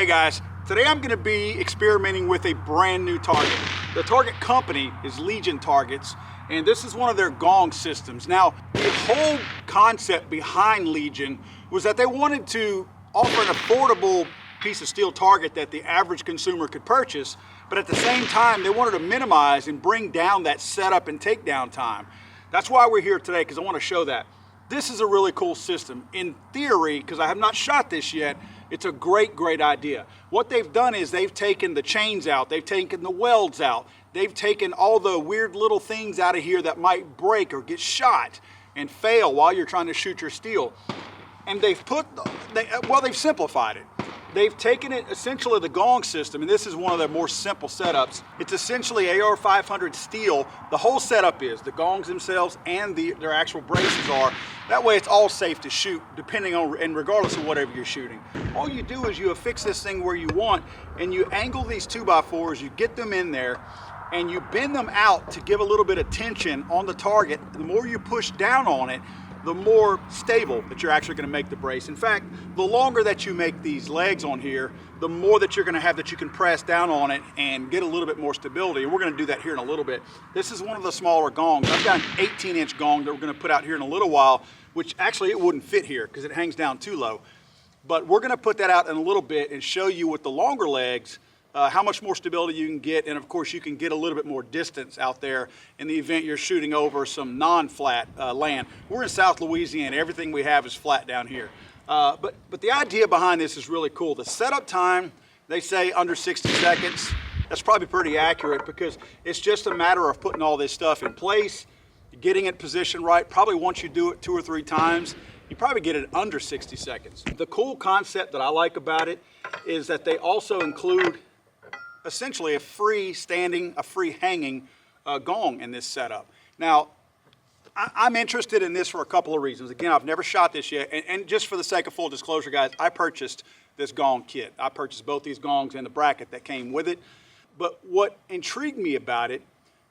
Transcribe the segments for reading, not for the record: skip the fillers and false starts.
Hey guys, today I'm going to be experimenting with a brand new target. The target company is Legion Targets, and this is one of their gong systems. Now, the whole concept behind Legion was that they wanted to offer an affordable piece of steel target that the average consumer could purchase, but at the same time, they wanted to minimize and bring down that setup and takedown time. That's why we're here today, because I want to show that. This is a really cool system. In theory, because I have not shot this yet, it's a great idea. What they've done is they've taken the chains out, they've taken the welds out, they've taken all the weird little things out of here that might break or get shot and fail while you're trying to shoot your steel. And they've simplified it. They've taken it, essentially the gong system, and this is one of their more simple setups. It's essentially AR-500 steel. The whole setup is, the gongs themselves and their actual braces are. That way it's all safe to shoot, depending on, and regardless of whatever you're shooting. All you do is you affix this thing where you want, and you angle these 2x4s, you get them in there, and you bend them out to give a little bit of tension on the target. The more you push down on it, the more stable that you're actually going to make the brace. In fact, the longer that you make these legs on here, the more that you're going to have that you can press down on it and get a little bit more stability. And we're going to do that here in a little bit. This is one of the smaller gongs. I've got an 18-inch gong that we're going to put out here in a little while, which actually it wouldn't fit here because it hangs down too low. But we're going to put that out in a little bit and show you with the longer legs how much more stability you can get, and of course you can get a little bit more distance out there in the event you're shooting over some non-flat land. We're in South Louisiana, everything we have is flat down here. But the idea behind this is really cool. The setup time, they say under 60 seconds. That's probably pretty accurate because it's just a matter of putting all this stuff in place, getting it positioned right. Probably once you do it 2 or 3 times, you probably get it under 60 seconds. The cool concept that I like about it is that they also include essentially a free hanging gong in this setup. Now, I'm interested in this for a couple of reasons. Again, I've never shot this yet, and just for the sake of full disclosure, guys, I purchased this gong kit. I purchased both these gongs and the bracket that came with it. But what intrigued me about it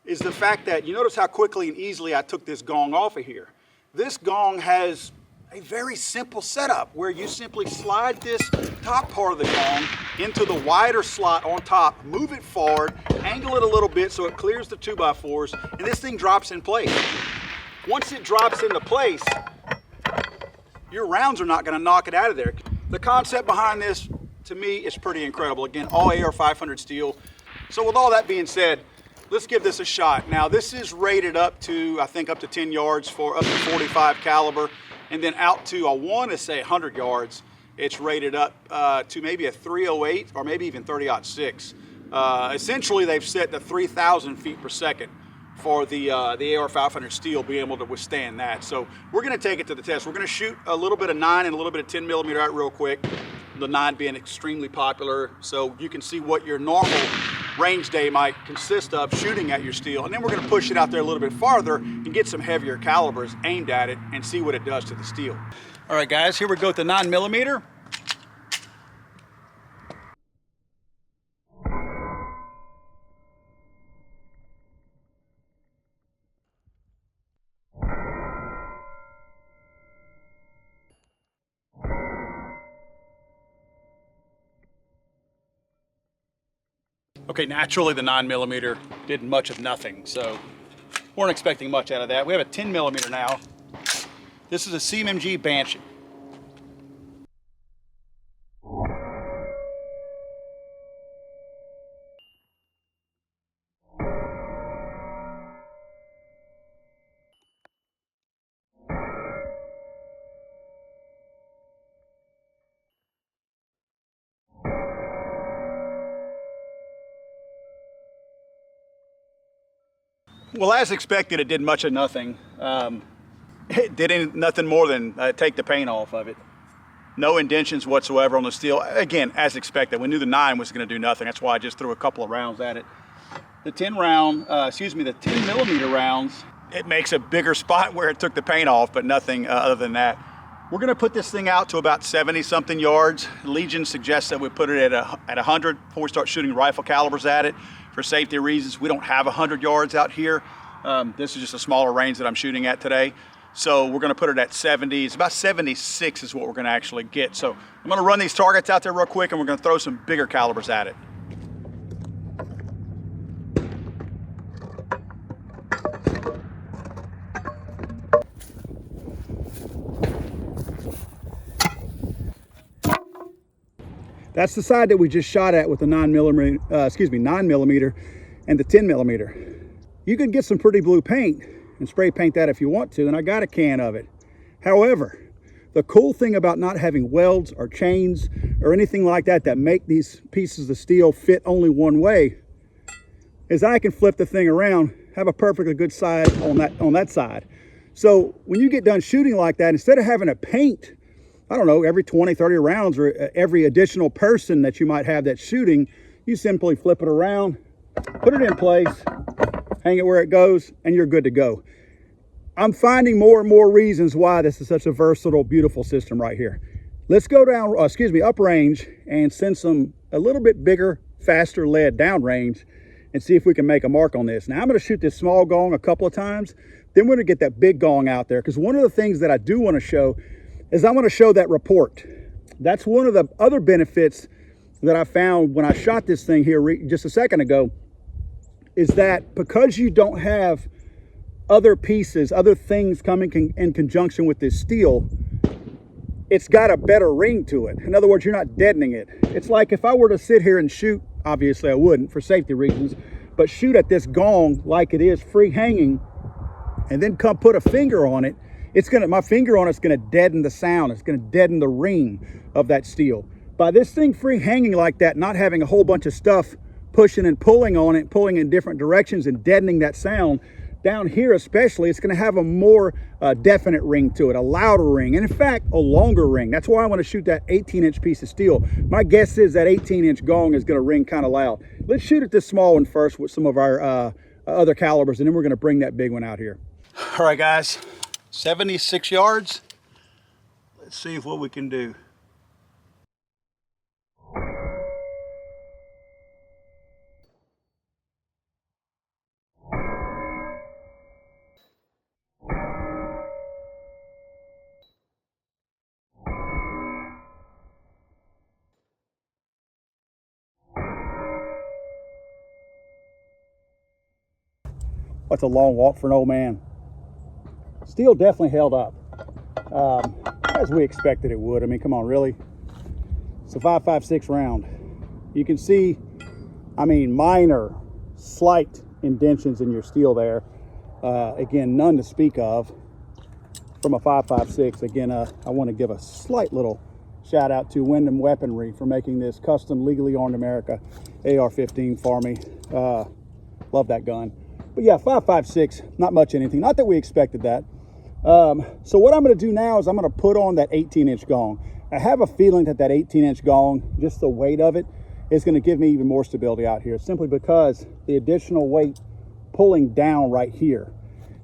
is the fact that you notice how quickly and easily I took this gong off of here. This gong has a very simple setup where you simply slide this top part of the gong into the wider slot on top, move it forward, angle it a little bit so it clears the 2x4s, and this thing drops in place. Once it drops into place, your rounds are not going to knock it out of there. The concept behind this, to me, is pretty incredible. Again, all AR-500 steel. So with all that being said, let's give this a shot. Now, this is rated up to, I think, up to 10 yards for up to 45 caliber. And then out to, I want to say 100 yards, it's rated up to maybe a 308 or maybe even 30-06. Essentially, they've set the 3,000 feet per second for the AR-500 steel being able to withstand that. So we're going to take it to the test. We're going to shoot a little bit of 9 and a little bit of 10 millimeter out real quick. The 9 being extremely popular, so you can see what your normal range day might consist of shooting at your steel. And then we're going to push it out there a little bit farther and get some heavier calibers aimed at it and see what it does to the steel. All right, guys, here we go with the 9 millimeter. Okay, naturally the 9 millimeter did much of nothing, so weren't expecting much out of that. We have a 10 millimeter now. This is a CMMG Banshee. Well, as expected, it did much of nothing. It did nothing more than take the paint off of it. No indentions whatsoever on the steel. Again, as expected, we knew the 9 was going to do nothing. That's why I just threw a couple of rounds at it. The 10 millimeter rounds, it makes a bigger spot where it took the paint off, but nothing other than that. We're going to put this thing out to about 70-something yards. Legion suggests that we put it at 100 before we start shooting rifle calibers at it. For safety reasons, we don't have 100 yards out here. This is just a smaller range that I'm shooting at today. So we're gonna put it at 70. It's about 76 is what we're gonna actually get. So I'm gonna run these targets out there real quick and we're gonna throw some bigger calibers at it. That's the side that we just shot at with the 9 millimeter and the 10 millimeter. You can get some pretty blue paint and spray paint that if you want to, and I got a can of it. However, the cool thing about not having welds or chains or anything like that that make these pieces of steel fit only one way is I can flip the thing around, have a perfectly good side on that side. So when you get done shooting like that, instead of having to paint, I don't know, every 20, 30 rounds or every additional person that you might have that's shooting, you simply flip it around, put it in place, hang it where it goes, and you're good to go. I'm finding more and more reasons why this is such a versatile, beautiful system right here. Let's go down, uprange and send a little bit bigger, faster lead downrange and see if we can make a mark on this. Now I'm gonna shoot this small gong a couple of times, then we're gonna get that big gong out there, because one of the things that I do wanna show is I want to show that report. That's one of the other benefits that I found when I shot this thing here just a second ago, is that because you don't have other pieces, other things coming in conjunction with this steel, it's got a better ring to it. In other words, you're not deadening it. It's like if I were to sit here and shoot, obviously I wouldn't for safety reasons, but shoot at this gong like it is free hanging and then come put a finger on it, my finger on it's gonna deaden the sound. It's gonna deaden the ring of that steel. By this thing free hanging like that, not having a whole bunch of stuff pushing and pulling on it, pulling in different directions and deadening that sound, down here especially, it's gonna have a more definite ring to it, a louder ring, and in fact, a longer ring. That's why I wanna shoot that 18-inch piece of steel. My guess is that 18-inch gong is gonna ring kind of loud. Let's shoot at this small one first with some of our other calibers, and then we're gonna bring that big one out here. All right, guys. 76 yards. Let's see what we can do. That's a long walk for an old man. Steel definitely held up, as we expected it would. I mean, come on, really? It's a 5.56 round. You can see, I mean, minor, slight indentions in your steel there. Again, none to speak of from a 5.56. Again, I want to give a slight little shout out to Wyndham Weaponry for making this custom legally armed America AR-15 for me. Love that gun. But yeah, 5.56, not much anything. Not that we expected that. So what I'm going to do now is I'm going to put on that 18-inch gong. I have a feeling that 18-inch gong, just the weight of it, is going to give me even more stability out here, simply because the additional weight pulling down right here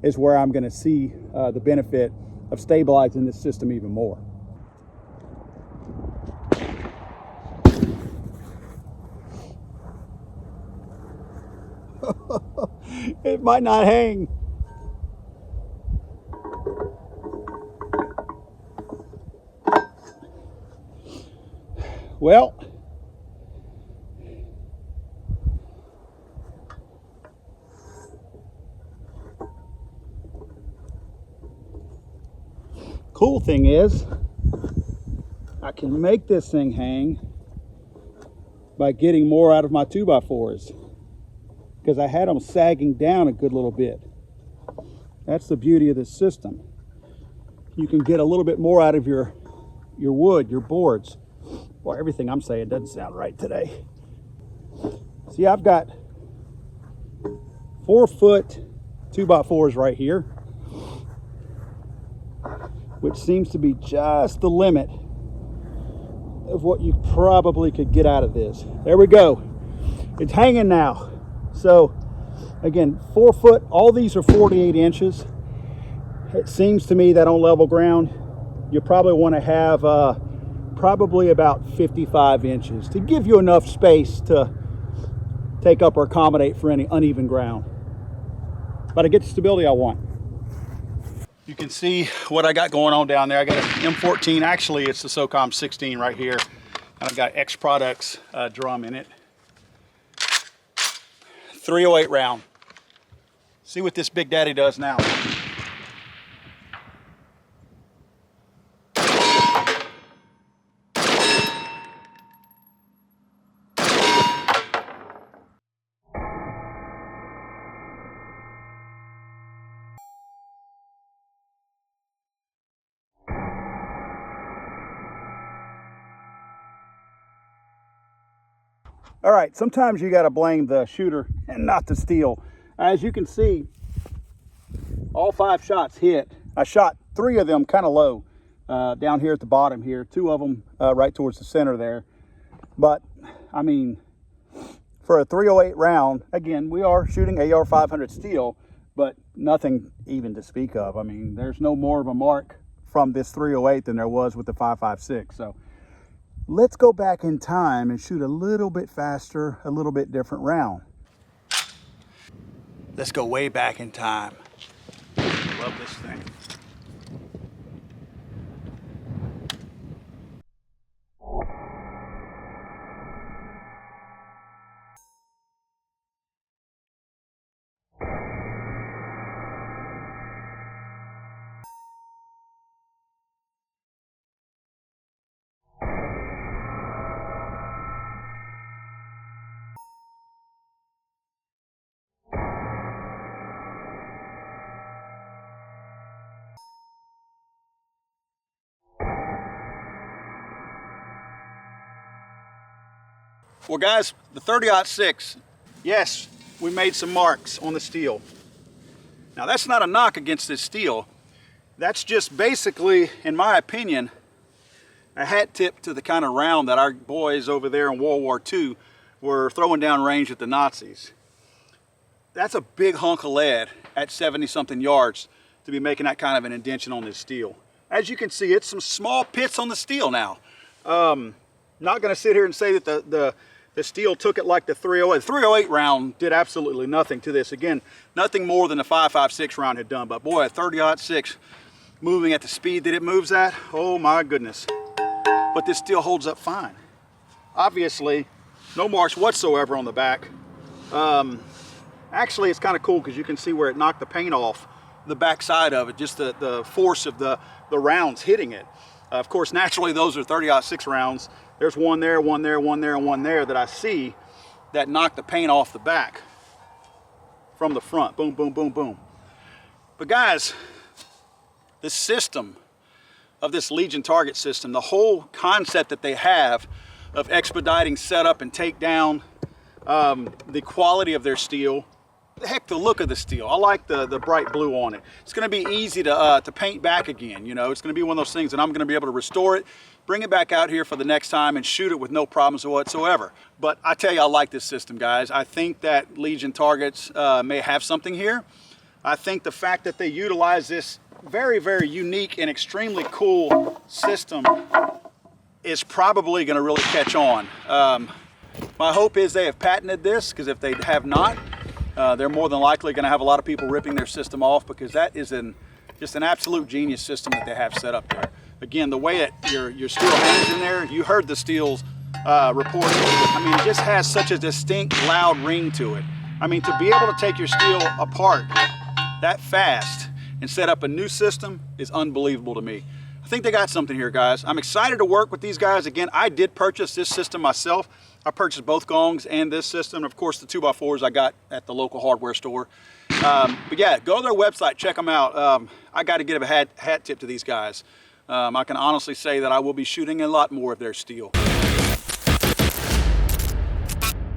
is where I'm going to see the benefit of stabilizing this system even more. It might not hang. Well, cool thing is I can make this thing hang by getting more out of my 2x4s, because I had them sagging down a good little bit. That's the beauty of this system. You can get a little bit more out of your wood, your boards. Well, everything I'm saying doesn't sound right today. See, I've got 4-foot 2x4s right here, which seems to be just the limit of what you probably could get out of this. There we go. It's hanging now. So again, 4 foot, all these are 48 inches. It seems to me that on level ground, you probably want to have probably about 55 inches to give you enough space to take up or accommodate for any uneven ground. But I get the stability I want. You can see what I got going on down there. I got an M14. Actually, it's the SOCOM 16 right here. And I've got X Products drum in it. 308 round. See what this Big Daddy does now. All right, sometimes you got to blame the shooter and not the steel. As you can see, all 5 shots hit. I shot 3 of them kind of low down here at the bottom here, 2 of them right towards the center there. But I mean, for a 308 round, again, we are shooting AR 500 steel, but nothing even to speak of. I mean, there's no more of a mark from this 308 than there was with the 5.56. So let's go back in time and shoot a little bit faster, a little bit different round. Let's go way back in time. Love this thing. Well guys, the 30-06, yes, we made some marks on the steel. Now that's not a knock against this steel. That's just basically, in my opinion, a hat tip to the kind of round that our boys over there in World War II were throwing down range at the Nazis. That's a big hunk of lead at 70-something yards to be making that kind of an indention on this steel. As you can see, it's some small pits on the steel now. Not going to sit here and say that the steel took it like the 308. The 308 round did absolutely nothing to this. Again, nothing more than the 5.56 round had done. But boy, a 30-06 moving at the speed that it moves at, oh my goodness. But this still holds up fine. Obviously, no marks whatsoever on the back. Actually, it's kind of cool because you can see where it knocked the paint off the back side of it, just the force of the rounds hitting it. Of course, naturally, those are 30-06 rounds. There's one there, one there, one there, and one there that I see that knocked the paint off the back from the front. Boom, boom, boom, boom. But guys, the system of this Legion target system, the whole concept that they have of expediting setup and takedown, the quality of their steel, heck, the look of the steel. I like the bright blue on it. It's going to be easy to paint back again. You know, it's going to be one of those things that I'm going to be able to restore it, bring it back out here for the next time and shoot it with no problems whatsoever. But I tell you, I like this system, guys. I think that Legion targets may have something here. I think the fact that they utilize this very, very unique and extremely cool system is probably going to really catch on. My hope is they have patented this, because if they have not, they're more than likely going to have a lot of people ripping their system off, because that is just an absolute genius system that they have set up there. Again, the way that your steel hangs in there, you heard the steel's reporting. I mean, it just has such a distinct, loud ring to it. I mean, to be able to take your steel apart that fast and set up a new system is unbelievable to me. I think they got something here, guys. I'm excited to work with these guys. Again, I did purchase this system myself. I purchased both gongs and this system. Of course, the 2x4s I got at the local hardware store. But yeah, go to their website, check them out. I got to give a hat tip to these guys. I can honestly say that I will be shooting a lot more of their steel.